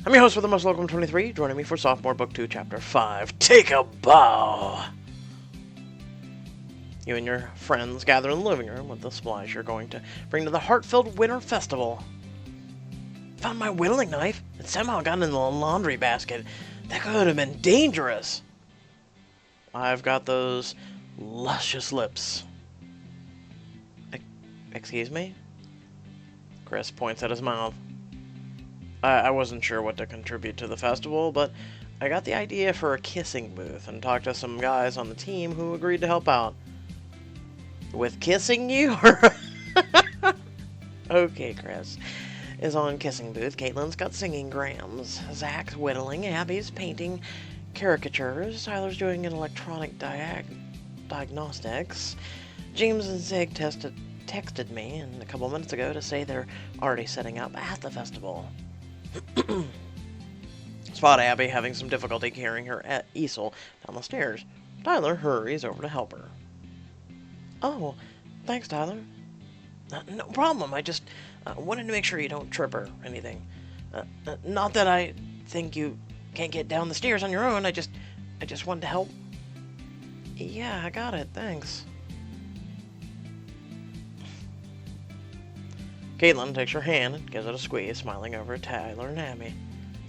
I'm your host with the most welcome 23, joining me for Sophomore Book 2, Chapter 5, Take a Bow! You and your friends gather in the living room with the supplies you're going to bring to the heart-filled Winter Festival. Found my whittling knife. It somehow got in the laundry basket. That could have been dangerous. I've got those luscious lips. Excuse me? Chris points at his mouth. I wasn't sure what to contribute to the festival, but I got the idea for a kissing booth and talked to some guys on the team who agreed to help out. With kissing you? Okay, Chris is on kissing booth. Caitlin's got singing grams. Zach's whittling. Abby's painting caricatures. Tyler's doing an electronic diagnostics. James and Zig texted me a couple minutes ago to say they're already setting up at the festival. Spot Abby having some difficulty carrying her easel down the stairs. Tyler hurries over to help her. Oh, thanks, Tyler. No problem. I just wanted to make sure you don't trip or anything. Not that I think you can't get down the stairs on your own. I just wanted to help. Yeah, I got it. Thanks. Caitlin takes her hand and gives it a squeeze, smiling over at Tyler and Abby.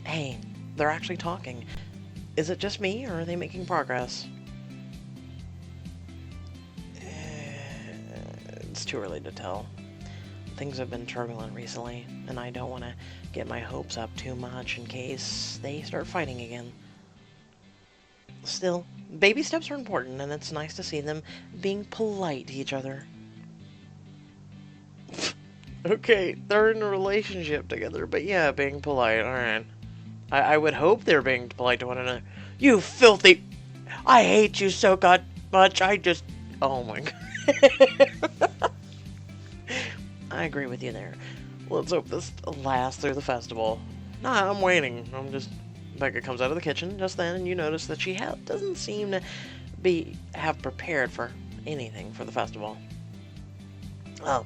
Hey, they're actually talking. Is it just me, or are they making progress? It's too early to tell. Things have been turbulent recently, and I don't want to get my hopes up too much in case they start fighting again. Still, baby steps are important, and it's nice to see them being polite to each other. Okay, they're in a relationship together, but yeah, being polite, alright. I would hope they're being polite to one another. You filthy... I hate you so much, oh my god. I agree with you there. Let's hope this lasts through the festival. Nah, I'm waiting. Becca comes out of the kitchen just then, and you notice that she doesn't seem to have prepared for anything for the festival.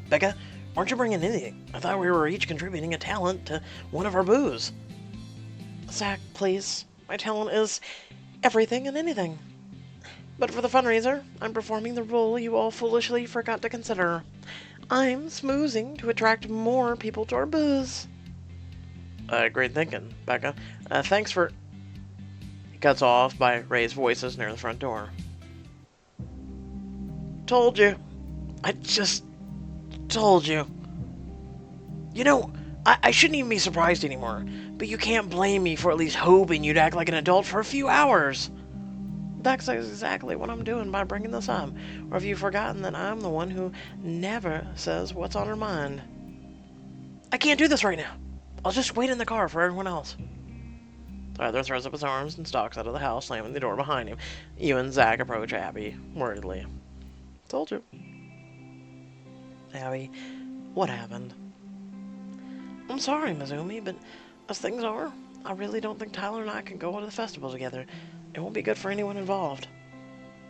Becca, aren't you bringing anything? I thought we were each contributing a talent to one of our boos. Zach, please. My talent is everything and anything. But for the fundraiser, I'm performing the role you all foolishly forgot to consider. I'm smoozing to attract more people to our booze. Great thinking, Becca. Thanks for... He cuts off by raised voices near the front door. Told you. I just told you. You know, I shouldn't even be surprised anymore, but you can't blame me for at least hoping you'd act like an adult for a few hours. That's exactly what I'm doing by bringing this up. Or have you forgotten that I'm the one who never says what's on her mind? I can't do this right now. I'll just wait in the car for everyone else. Tyler throws up his arms and stalks out of the house, slamming the door behind him. You and Zach approach Abby, worriedly. Told you. Abby, what happened? I'm sorry, Mizumi, but as things are, I really don't think Tyler and I can go to the festival together. It won't be good for anyone involved.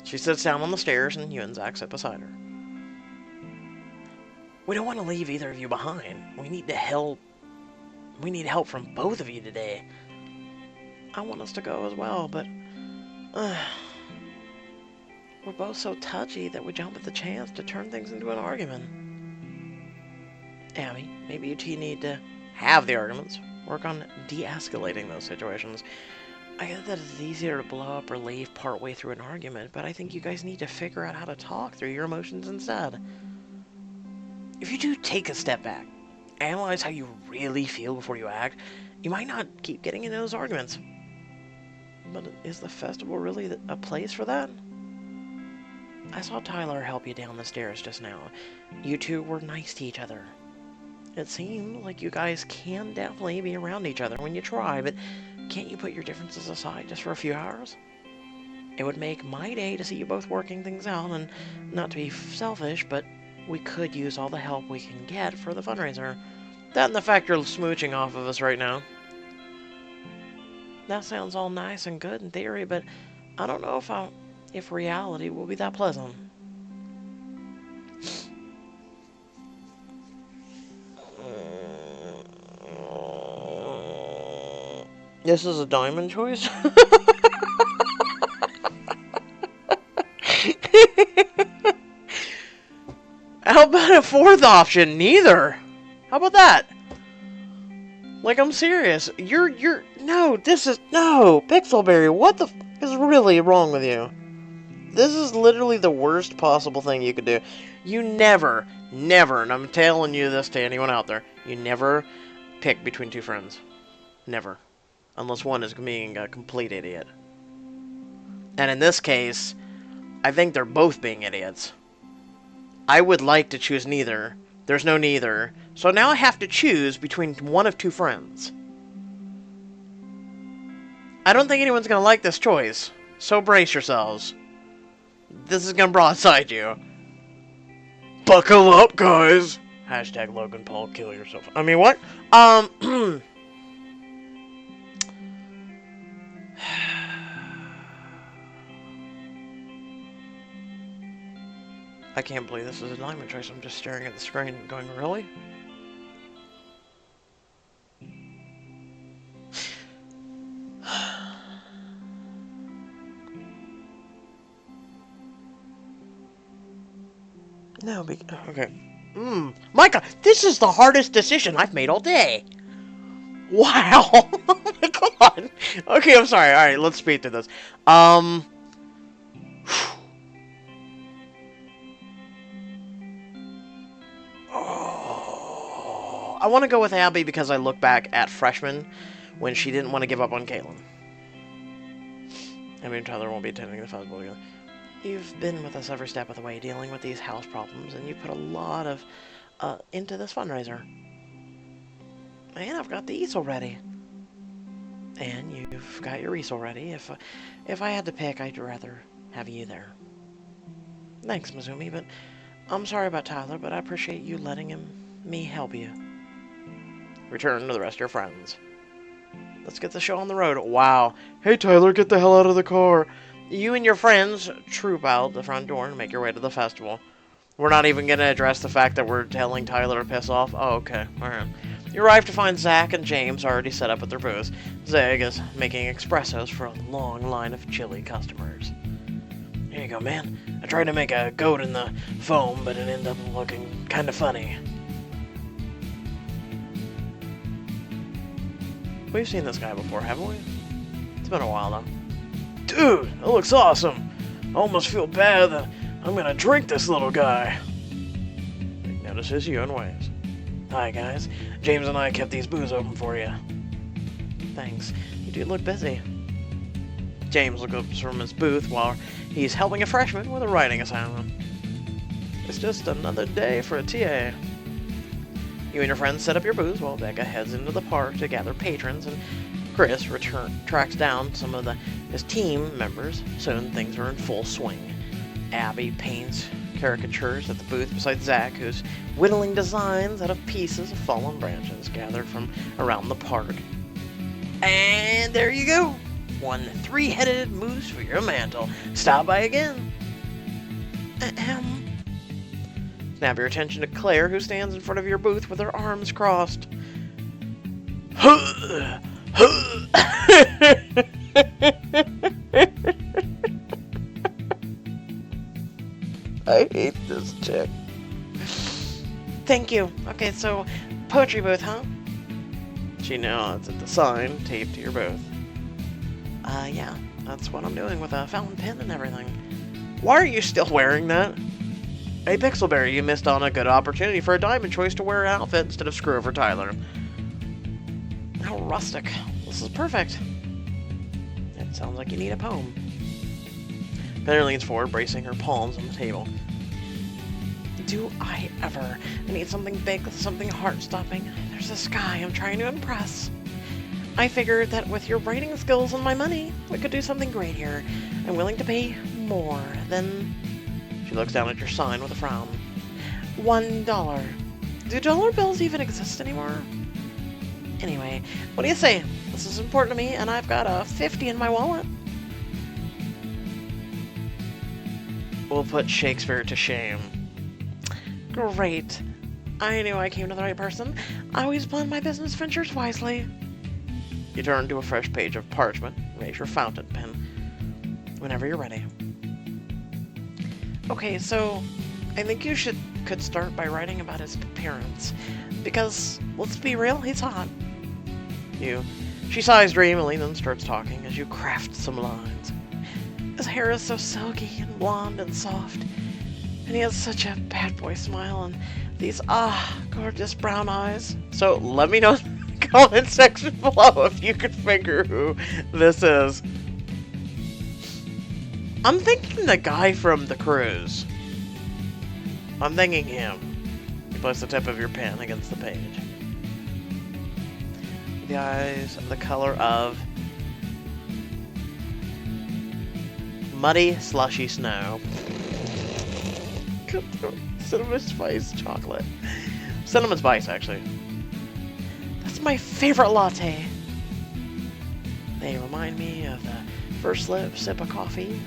She sits down on the stairs, and you and Zach sit beside her. We don't want to leave either of you behind. We need help from both of you today. I want us to go as well, but we're both so touchy that we jump at the chance to turn things into an argument. Abby, maybe you two need to have the arguments. Work on de-escalating those situations. I get that it's easier to blow up or leave partway through an argument, but I think you guys need to figure out how to talk through your emotions instead. If you do take a step back, analyze how you really feel before you act, you might not keep getting into those arguments. But is the festival really a place for that? I saw Tyler help you down the stairs just now. You two were nice to each other. It seems like you guys can definitely be around each other when you try, but can't you put your differences aside just for a few hours? It would make my day to see you both working things out, and not to be selfish, but we could use all the help we can get for the fundraiser. That and the fact you're smooching off of us right now. That sounds all nice and good in theory, but I don't know if reality will be that pleasant. This is a diamond choice? How about a fourth option? Neither. How about that? Like, I'm serious. No, Pixelberry, what the is really wrong with you? This is literally the worst possible thing you could do. You never, and I'm telling you this to anyone out there, you never pick between two friends. Never. Unless one is being a complete idiot. And in this case, I think they're both being idiots. I would like to choose neither. There's no neither. So now I have to choose between one of two friends. I don't think anyone's going to like this choice. So brace yourselves. This is going to broadside you. Buckle up, guys. Hashtag Logan Paul, kill yourself. I mean, what? I can't believe this is a diamond choice. I'm just staring at the screen and going, really? No, okay. Micah, this is the hardest decision I've made all day. Wow. Oh my god. Okay, I'm sorry. Alright, let's speed through this. I want to go with Abby because I look back at freshman when she didn't want to give up on Caitlin. I mean, Tyler won't be attending the festival again. You've been with us every step of the way dealing with these house problems, and you've put a lot of into this fundraiser. And I've got the easel ready. And you've got your easel ready. If I had to pick, I'd rather have you there. Thanks, Mizumi, but I'm sorry about Tyler, but I appreciate you letting me help you. Return to the rest of your friends. Let's get the show on the road. Wow. Hey, Tyler, get the hell out of the car. You and your friends troop out the front door and make your way to the festival. We're not even going to address the fact that we're telling Tyler to piss off. Oh, okay. Alright. You arrive to find Zach and James already set up at their booths. Zeg is making espressos for a long line of chilly customers. Here you go, man. I tried to make a goat in the foam, but it ended up looking kind of funny. We've seen this guy before, haven't we? It's been a while, though. Dude, that looks awesome. I almost feel bad that I'm gonna drink this little guy. He notices you and waves. Hi, guys. James and I kept these booths open for you. Thanks. You do look busy. James looks from his booth while he's helping a freshman with a writing assignment. It's just another day for a TA. You and your friends set up your booths while Becca heads into the park to gather patrons, and Chris tracks down some of his team members. Soon things are in full swing. Abby paints caricatures at the booth beside Zach, who's whittling designs out of pieces of fallen branches gathered from around the park. And there you go! One three-headed moose for your mantle. Stop by again. Snap your attention to Claire, who stands in front of your booth with her arms crossed. I hate this chick. Thank you. Okay, so, poetry booth, huh? She nods at the sign taped to your booth. Yeah, that's what I'm doing with a fountain pen and everything. Why are you still wearing that? Hey, Pixelberry, you missed on a good opportunity for a diamond choice to wear an outfit instead of screw over Tyler. How rustic. This is perfect. It sounds like you need a poem. Penny leans forward, bracing her palms on the table. Do I ever? I need something big, something heart-stopping. There's this guy I'm trying to impress. I figured that with your writing skills and my money, we could do something great here. I'm willing to pay more than... She looks down at your sign with a frown. $1. Do dollar bills even exist anymore? Anyway, what do you say? This is important to me, and I've got a 50 in my wallet. We'll put Shakespeare to shame. Great. I knew I came to the right person. I always plan my business ventures wisely. You turn to a fresh page of parchment, raise your fountain pen whenever you're ready. Okay, so I think you could start by writing about his appearance, because let's be real, he's hot. She sighs dreamily, then starts talking as you craft some lines. His hair is so silky and blonde and soft, and he has such a bad boy smile and these gorgeous brown eyes. So let me know in the comment section below if you could figure who this is. I'm thinking the guy from The Cruise. I'm thinking him. You place the tip of your pen against the page. The eyes are the color of muddy, slushy snow. Cinnamon spice chocolate. Cinnamon spice, actually. That's my favorite latte. They remind me of the first sip of coffee.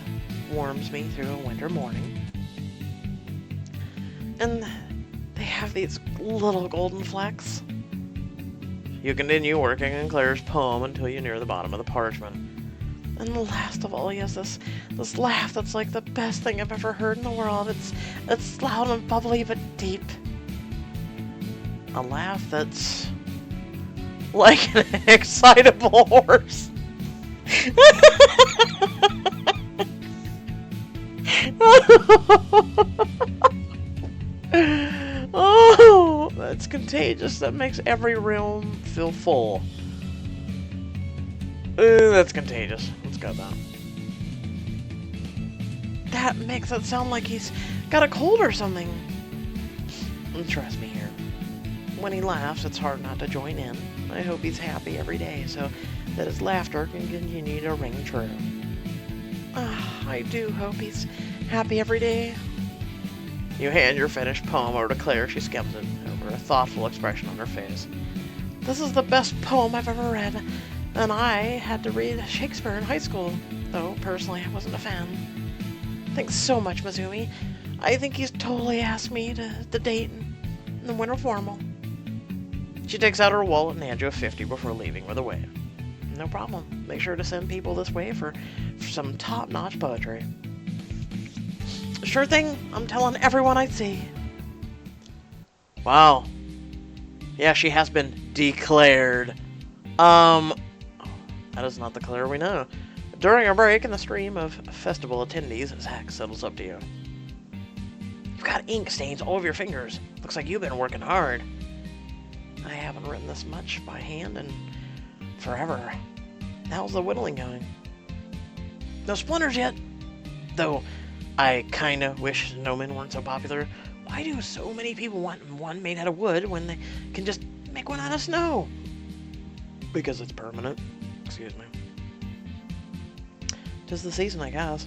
Warms me through a winter morning. And they have these little golden flecks. You continue working on Claire's poem until you near the bottom of the parchment. And last of all, he has this laugh that's like the best thing I've ever heard in the world. It's loud and bubbly but deep. A laugh that's like an excitable horse. Oh, that's contagious. That makes every room feel full. That's contagious. Let's go down. That makes it sound like he's got a cold or something. And trust me here. When he laughs, it's hard not to join in. I hope he's happy every day so that his laughter can continue to ring true. I do hope he's happy every day. You hand your finished poem over to Claire. She skims it over a thoughtful expression on her face. This is the best poem I've ever read, and I had to read Shakespeare in high school, though personally I wasn't a fan. Thanks so much, Mizumi. I think he's totally asked me to date in the winter formal. She takes out her wallet and hands you a 50 before leaving with a wave. No problem. Make sure to send people this way for some top-notch poetry. Sure thing. I'm telling everyone I see. Wow. Yeah, she has been declared. That is not the Claire we know. During a break in the stream of festival attendees, Zach settles up to you. You've got ink stains all over your fingers. Looks like you've been working hard. I haven't written this much by hand in forever. How's the whittling going? No splinters yet. Though I kinda wish snowmen weren't so popular. Why do so many people want one made out of wood when they can just make one out of snow? Because it's permanent. Excuse me. 'Tis the season, I guess.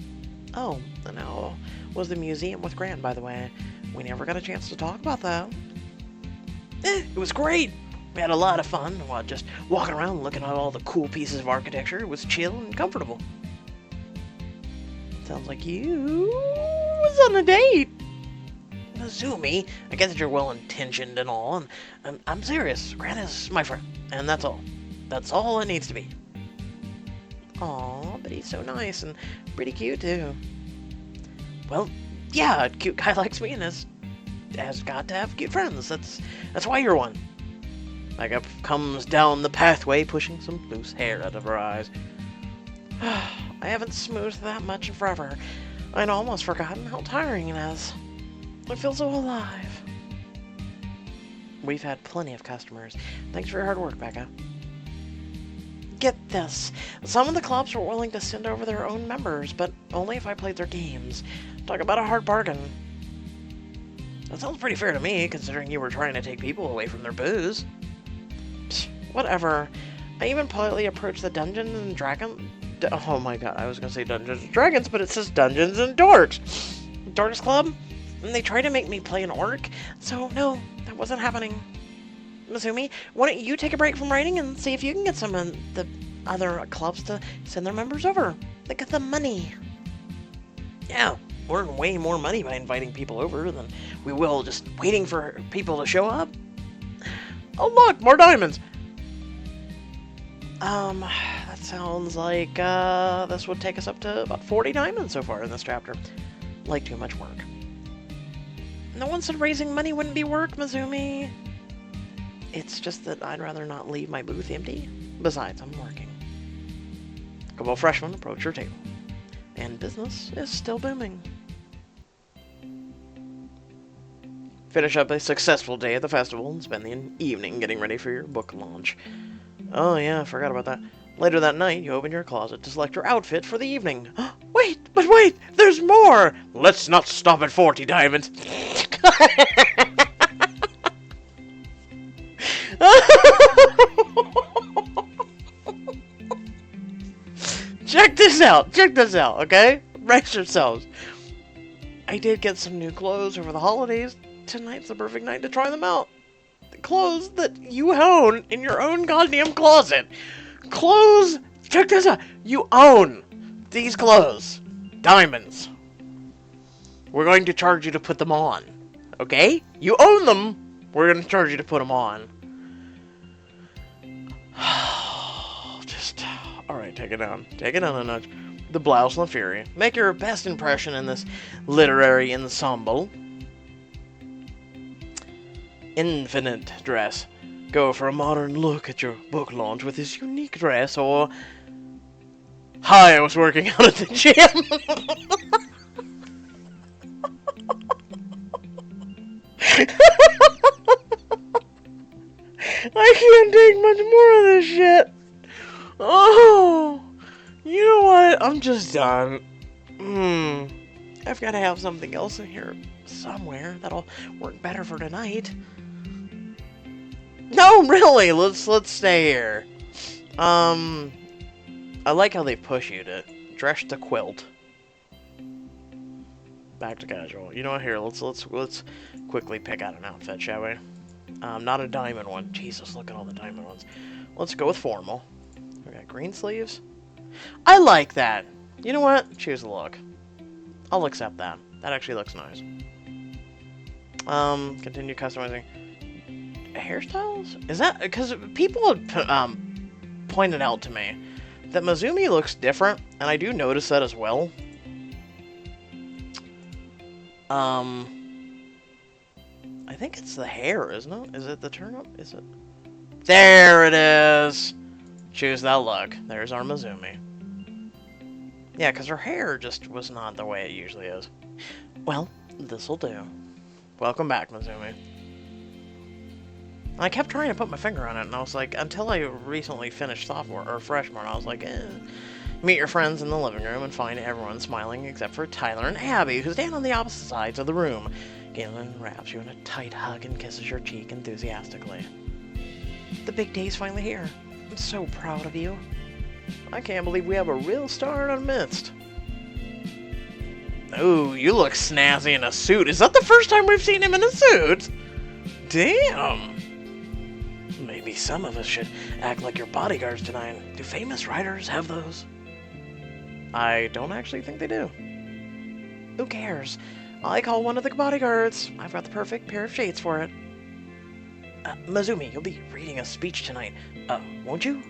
Oh, and how was the museum with Grant, by the way? We never got a chance to talk about that. It was great. We had a lot of fun while just walking around looking at all the cool pieces of architecture. It was chill and comfortable. Sounds like you was on a date. Mizumi, I get that you're well-intentioned and all, and I'm serious. Grant is my friend, and that's all. That's all it needs to be. Aw, but he's so nice and pretty cute, too. Well, yeah, a cute guy likes me and has got to have cute friends. That's why you're one. Magda comes down the pathway, pushing some loose hair out of her eyes. I haven't smoothed that much in forever. I'd almost forgotten how tiring it is. I feel so alive. We've had plenty of customers. Thanks for your hard work, Becca. Get this. Some of the clubs were willing to send over their own members, but only if I played their games. Talk about a hard bargain. That sounds pretty fair to me, considering you were trying to take people away from their booze. Psh, whatever. I even politely approached the Dungeons and Dragons... Oh my god, I was gonna say Dungeons and Dragons, but it says Dungeons and Dorks. Dorks Club? And they tried to make me play an orc, so no, that wasn't happening. Mizumi, why don't you take a break from writing and see if you can get some of the other clubs to send their members over? They got the money. Yeah, we're earning way more money by inviting people over than we will just waiting for people to show up. Oh look, more diamonds! That sounds like, this would take us up to about 40 diamonds so far in this chapter. Like too much work. No one said raising money wouldn't be work, Mizumi. It's just that I'd rather not leave my booth empty. Besides, I'm working. A couple of freshmen approach your table. And business is still booming. Finish up a successful day at the festival and spend the evening getting ready for your book launch. Oh yeah, I forgot about that. Later that night, you open your closet to select your outfit for the evening. Wait, there's more! Let's not stop at 40 diamonds. Check this out, okay? Brace yourselves. I did get some new clothes over the holidays. Tonight's the perfect night to try them out. The clothes that you own in your own goddamn closet. Clothes, check this out. You own these clothes. Diamonds. We're going to charge you to put them on. Okay? You own them. We're going to charge you to put them on. Alright, take it down. Take it down a notch. The blouse and the fury. Make your best impression in this literary ensemble. Infinite dress. Go for a modern look at your book launch with this unique dress, or... Hi, I was working out at the gym. I can't take much more of this shit. Oh, you know what? I'm just done. I've got to have something else in here somewhere that'll work better for tonight. No, really. Let's stay here. I like how they push you to dress the quilt. Back to casual. You know what? Here, let's quickly pick out an outfit, shall we? Not a diamond one. Jesus, look at all the diamond ones. Let's go with formal. We got green sleeves. I like that. You know what? Choose the look. I'll accept that. That actually looks nice. Continue customizing hairstyles. Is that because people have pointed out to me that Mizumi looks different, and I do notice that as well. I think it's the hair, isn't it? Is it the turn-up? Is it? There it is! Choose that look. There's our Mizumi. Yeah, because her hair just was not the way it usually is. Well, this'll do. Welcome back, Mizumi. I kept trying to put my finger on it, and I was like, until I recently finished sophomore, or freshman, I was like, Meet your friends in the living room and find everyone smiling except for Tyler and Abby, who stand on the opposite sides of the room. Galen wraps you in a tight hug and kisses your cheek enthusiastically. The big day's finally here. I'm so proud of you. I can't believe we have a real star in our midst. Ooh, you look snazzy in a suit. Is that the first time we've seen him in a suit? Damn. Maybe some of us should act like your bodyguards tonight. Do famous writers have those? I don't actually think they do. Who cares? I call one of the bodyguards. I've got the perfect pair of shades for it. Mizumi, you'll be reading a speech tonight. Won't you?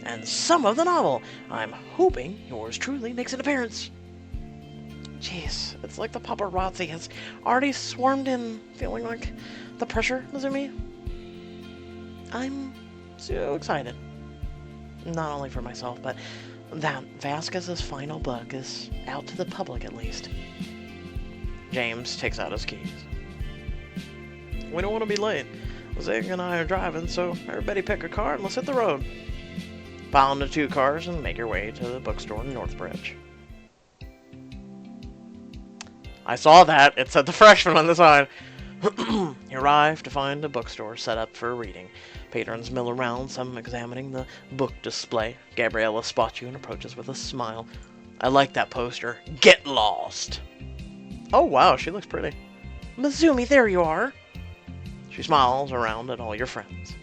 And some of the novel. I'm hoping yours truly makes an appearance. Jeez, it's like the paparazzi has already swarmed in, feeling like the pressure, Mizumi. I'm so excited. Not only for myself, but that Vasquez's final book is out to the public at least. James takes out his keys. We don't want to be late. Zig and I are driving, so everybody pick a car and let's hit the road. Pile into 2 cars and make your way to the bookstore in Northbridge. I saw that. It said the freshman on the side. You arrive to find a bookstore set up for reading. Patrons mill around, some examining the book display. Gabriella spots you and approaches with a smile. I like that poster. Get lost! Oh wow, she looks pretty. Mizumi, there you are! She smiles around at all your friends.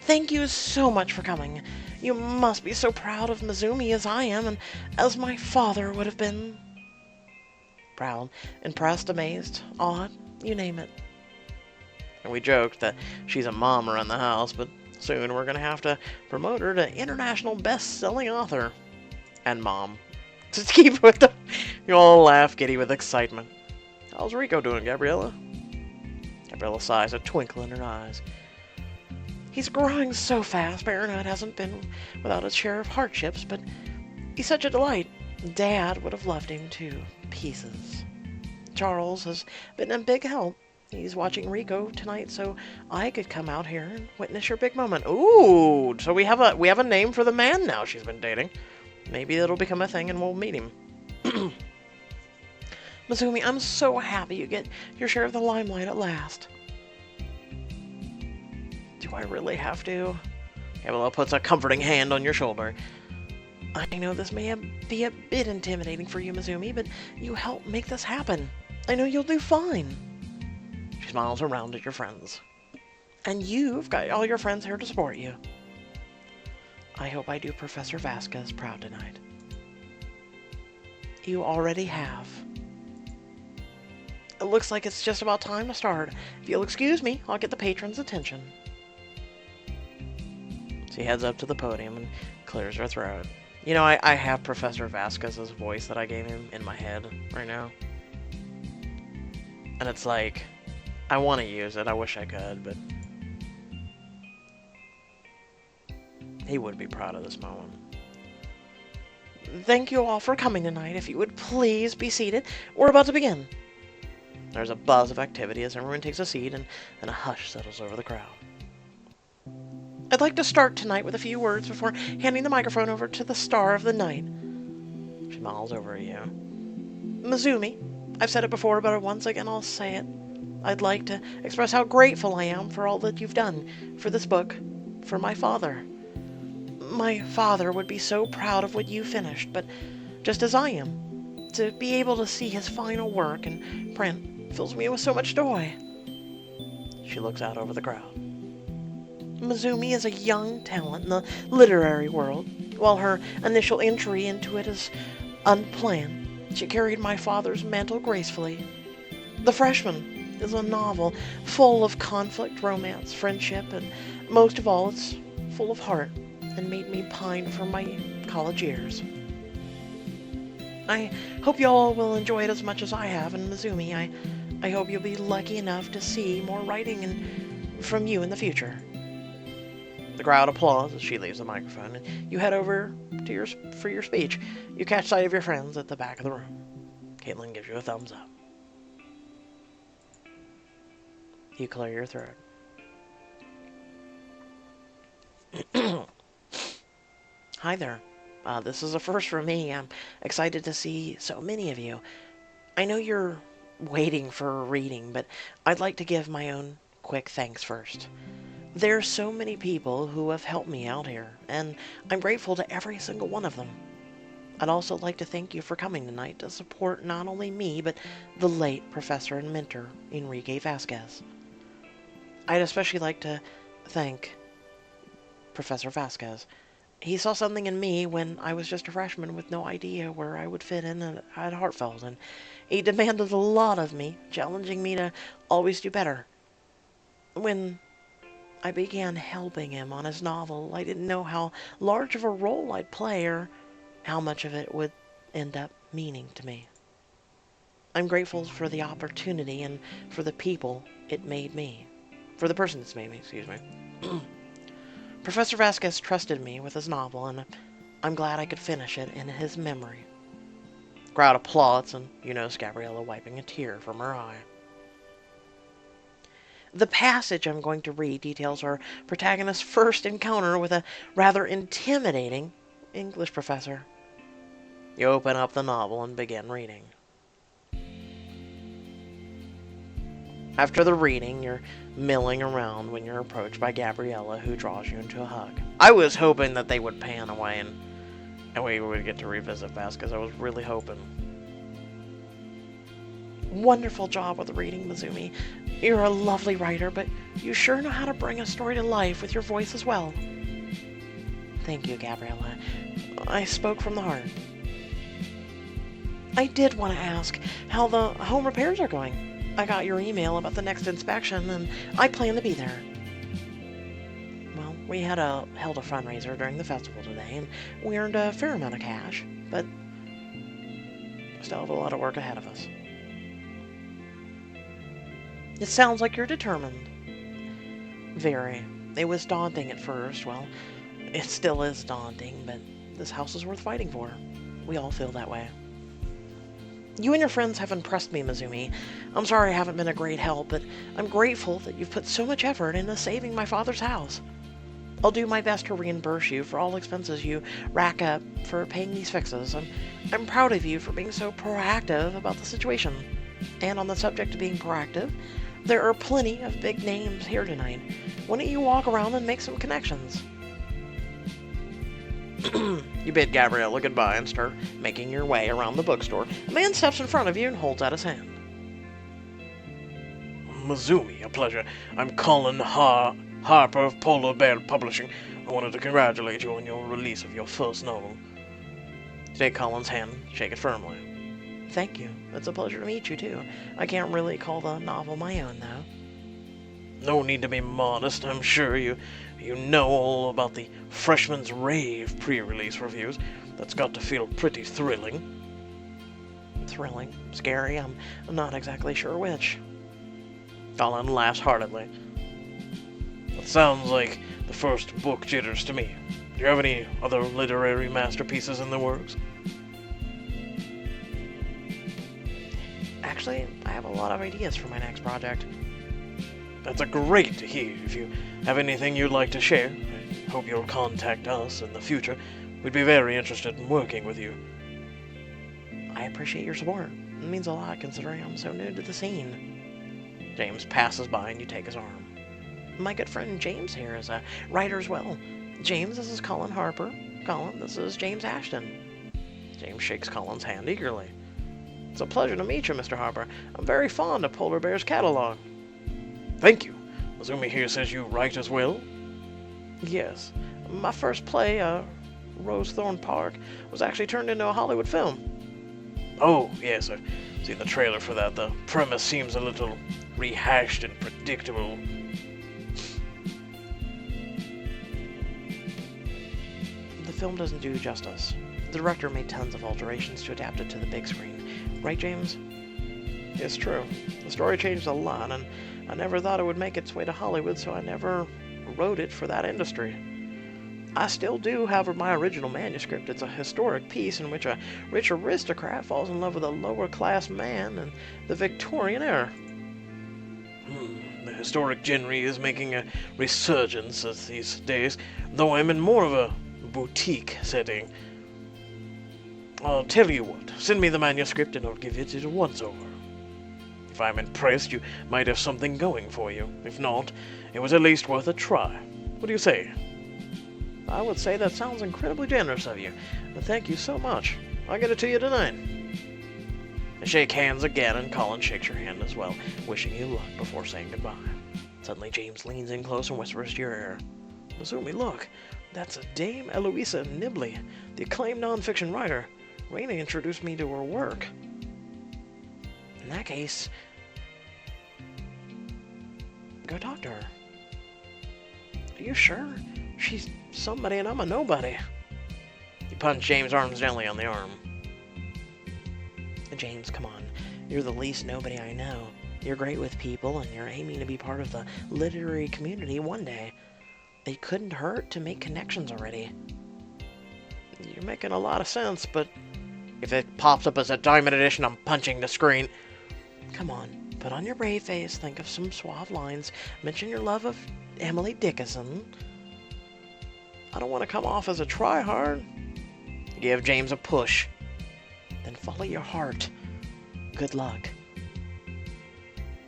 Thank you so much for coming. You must be so proud of Mizumi as I am, and as my father would have been. Proud, impressed, amazed, awed, you name it. And we joked that she's a mom around the house, but Soon we're going to have to promote her to international best-selling author. And Mom. Just keep with them. You all laugh, giddy with excitement. How's Rico doing, Gabriella? Gabriella sighs, a twinkle in her eyes. He's growing so fast. Parenthood hasn't been without its share of hardships, but he's such a delight. Dad would have loved him to pieces. Charles has been a big help. He's watching Rico tonight, so I could come out here and witness your big moment. Ooh, so we have a name for the man now she's been dating. Maybe it'll become a thing and we'll meet him. Mizumi, I'm so happy you get your share of the limelight at last. Do I really have to? Gabriella puts a comforting hand on your shoulder. I know this may be a bit intimidating for you, Mizumi, but you helped make this happen. I know you'll do fine. She smiles around at your friends. And you've got all your friends here to support you. I hope I do Professor Vasquez proud tonight. You already have. It looks like it's just about time to start. If you'll excuse me, I'll get the patron's attention. She heads up to the podium and clears her throat. You know, I have Professor Vasquez's voice that I gave him in my head right now. And it's like, I want to use it. I wish I could, but he would be proud of this moment. Thank you all for coming tonight. If you would please be seated. We're about to begin. There's a buzz of activity as everyone takes a seat and a hush settles over the crowd. I'd like to start tonight with a few words before handing the microphone over to the star of the night. She smiles over at you. Mizumi, I've said it before, but once again I'll say it. I'd like to express how grateful I am for all that you've done for this book, for my father. My father would be so proud of what you finished, but just as I am, to be able to see his final work in print fills me with so much joy. She looks out over the crowd. Mizumi is a young talent in the literary world. While her initial entry into it is unplanned, she carried my father's mantle gracefully. The Freshman is a novel full of conflict, romance, friendship, and most of all, it's full of heart and made me pine for my college years. I hope you all will enjoy it as much as I have, and Mizumi, I hope you'll be lucky enough to see more writing from you in the future. The crowd applauds as she leaves the microphone, and you head over to for your speech. You catch sight of your friends at the back of the room. Caitlin gives you a thumbs up. You clear your throat. Hi there. This is a first for me. I'm excited to see so many of you. I know you're waiting for a reading, but I'd like to give my own quick thanks first. There's so many people who have helped me out here, and I'm grateful to every single one of them. I'd also like to thank you for coming tonight to support not only me, but the late professor and mentor, Enrique Vasquez. I'd especially like to thank Professor Vasquez. He saw something in me when I was just a freshman with no idea where I would fit in at Hartfeld, and he demanded a lot of me, challenging me to always do better. When I began helping him on his novel, I didn't know how large of a role I'd play or how much of it would end up meaning to me. I'm grateful for the opportunity and for the people it made me. For the person it's made me, excuse me. Professor Vasquez trusted me with his novel, and I'm glad I could finish it in his memory. The crowd applauds, and you notice Gabriella wiping a tear from her eye. The passage I'm going to read details our protagonist's first encounter with a rather intimidating English professor. You open up the novel and begin reading. After the reading, you're milling around when you're approached by Gabriella, who draws you into a hug. I was hoping that they would pan away and we would get to revisit Vasquez. I was really hoping. Wonderful job with the reading, Mizumi. You're a lovely writer, but you sure know how to bring a story to life with your voice as well. Thank you, Gabriella. I spoke from the heart. I did want to ask how the home repairs are going. I got your email about the next inspection, and I plan to be there. Well, We held a fundraiser during the festival today, and we earned a fair amount of cash, but still have a lot of work ahead of us. It sounds like you're determined. Very. It was daunting at first. Well, it still is daunting, but this house is worth fighting for. We all feel that way. You and your friends have impressed me, Mizumi. I'm sorry I haven't been a great help, but I'm grateful that you've put so much effort into saving my father's house. I'll do my best to reimburse you for all expenses you rack up for paying these fixes. I'm proud of you for being so proactive about the situation. And on the subject of being proactive, there are plenty of big names here tonight. Why don't you walk around and make some connections? You bid Gabriella goodbye and start making your way around the bookstore. A man steps in front of you and holds out his hand. Mizumi, a pleasure. I'm Colin Harper of Polar Bear Publishing. I wanted to congratulate you on your release of your first novel. Take Colin's hand, shake it firmly. Thank you. It's a pleasure to meet you, too. I can't really call the novel my own, though. No need to be modest. I'm sure you know all about the Freshman's Rave pre-release reviews. That's got to feel pretty thrilling. Thrilling? Scary? I'm not exactly sure which. Colin laughs heartedly. That sounds like the first book jitters to me. Do you have any other literary masterpieces in the works? Actually, I have a lot of ideas for my next project. That's great to hear. If you have anything you'd like to share, I hope you'll contact us in the future. We'd be very interested in working with you. I appreciate your support. It means a lot considering I'm so new to the scene. James passes by and you take his arm. My good friend James here is a writer as well. James, this is Colin Harper. Colin, this is James Ashton. James shakes Colin's hand eagerly. It's a pleasure to meet you, Mr. Harper. I'm very fond of Polar Bear's catalog. Thank you. Mizumi here says you write as well? Yes. My first play, Rosethorn Park, was actually turned into a Hollywood film. Oh, yes, I've seen the trailer for that. The premise seems a little rehashed and predictable. The film doesn't do justice. The director made tons of alterations to adapt it to the big screen. Right, James? It's true. The story changed a lot, and I never thought it would make its way to Hollywood, so I never wrote it for that industry. I still do, however, my original manuscript. It's a historic piece in which a rich aristocrat falls in love with a lower-class man in the Victorian era. The historic genre is making a resurgence these days, though I'm in more of a boutique setting. I'll tell you what, send me the manuscript and I'll give it a once-over. If I'm impressed, you might have something going for you. If not, it was at least worth a try. What do you say? I would say that sounds incredibly generous of you, but thank you so much. I'll get it to you tonight. They shake hands again, and Colin shakes your hand as well, wishing you luck before saying goodbye. Suddenly, James leans in close and whispers to your ear. Mizumi, look, that's Dame Eloisa Nibley, the acclaimed non-fiction writer. Raina introduced me to her work. In that case, go talk to her. Are you sure? She's somebody and I'm a nobody. You punch James' arms gently on the arm. James, come on. You're the least nobody I know. You're great with people, and you're aiming to be part of the literary community one day. It couldn't hurt to make connections already. You're making a lot of sense, but if it pops up as a diamond edition, I'm punching the screen. Come on, put on your brave face, think of some suave lines, mention your love of Emily Dickinson. I don't want to come off as a try-hard. Give James a push. Then follow your heart. Good luck.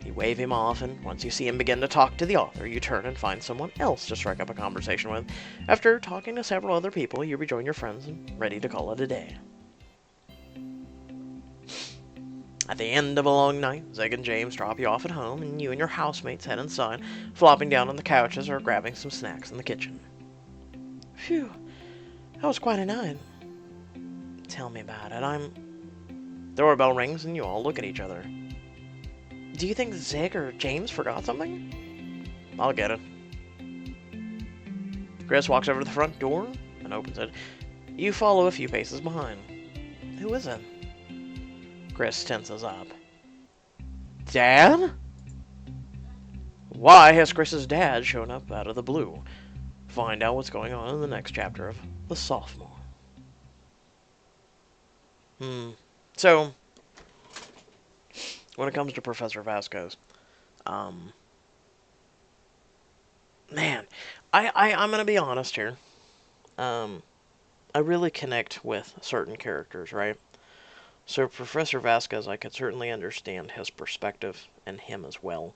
You wave him off, and once you see him begin to talk to the author, you turn and find someone else to strike up a conversation with. After talking to several other people, you rejoin your friends and ready to call it a day. At the end of a long night, Zeg and James drop you off at home, and you and your housemates head inside, flopping down on the couches or grabbing some snacks in the kitchen. Phew, that was quite a night. Tell me about it. Doorbell rings and you all look at each other. Do you think Zeg or James forgot something? I'll get it. Chris walks over to the front door and opens it. You follow a few paces behind. Who is it? Chris tenses up. Dad? Why has Chris's dad shown up out of the blue? Find out what's going on in the next chapter of The Sophomore. So, when it comes to Professor Vasquez, man, I'm gonna be honest here. I really connect with certain characters, right? So Professor Vasquez, I could certainly understand his perspective and him as well,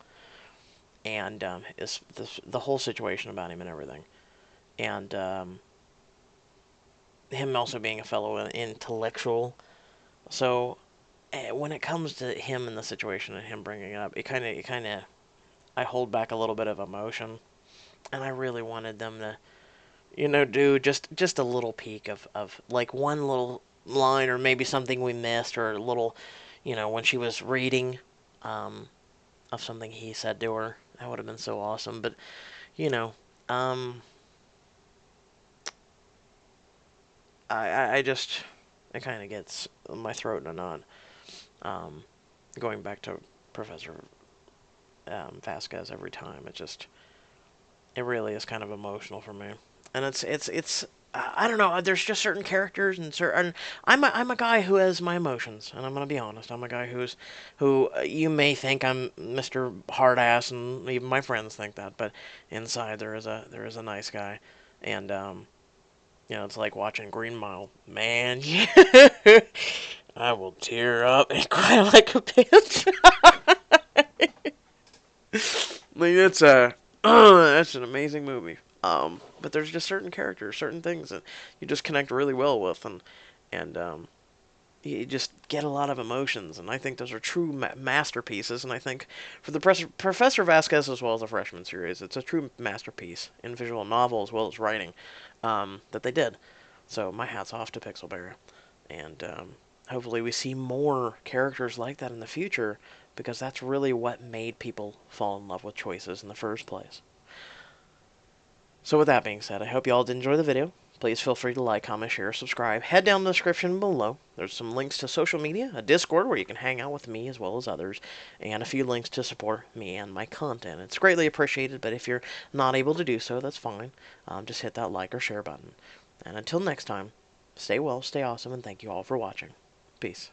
and the whole situation about him and everything, and him also being a fellow intellectual. So when it comes to him and the situation and him bringing it up, I hold back a little bit of emotion, and I really wanted them to, do just a little peek of like one little line or maybe something we missed or a little, when she was reading, of something he said to her. That would have been so awesome. But, you know, um, I just, it kind of gets my throat in a knot. Um, Going back to Professor Vasquez every time, it really is kind of emotional for me. And it's I don't know. There's just certain characters and certain. I'm a guy who has my emotions, and I'm gonna be honest. I'm a guy who you may think I'm Mr. Hard Ass, and even my friends think that, but inside there is a nice guy, and it's like watching Green Mile. Man, I will tear up and cry like a bitch. Like that's an amazing movie. But there's just certain characters, certain things that you just connect really well with, and you just get a lot of emotions. And I think those are true masterpieces. And I think for the Professor Vasquez as well as the Freshman series, it's a true masterpiece in visual novel as well as writing that they did. So my hat's off to Pixelberry, and hopefully we see more characters like that in the future, because that's really what made people fall in love with choices in the first place. So with that being said, I hope you all did enjoy the video. Please feel free to like, comment, share, subscribe. Head down the description below. There's some links to social media, a Discord where you can hang out with me as well as others, and a few links to support me and my content. It's greatly appreciated, but if you're not able to do so, that's fine. Just hit that like or share button. And until next time, stay well, stay awesome, and thank you all for watching. Peace.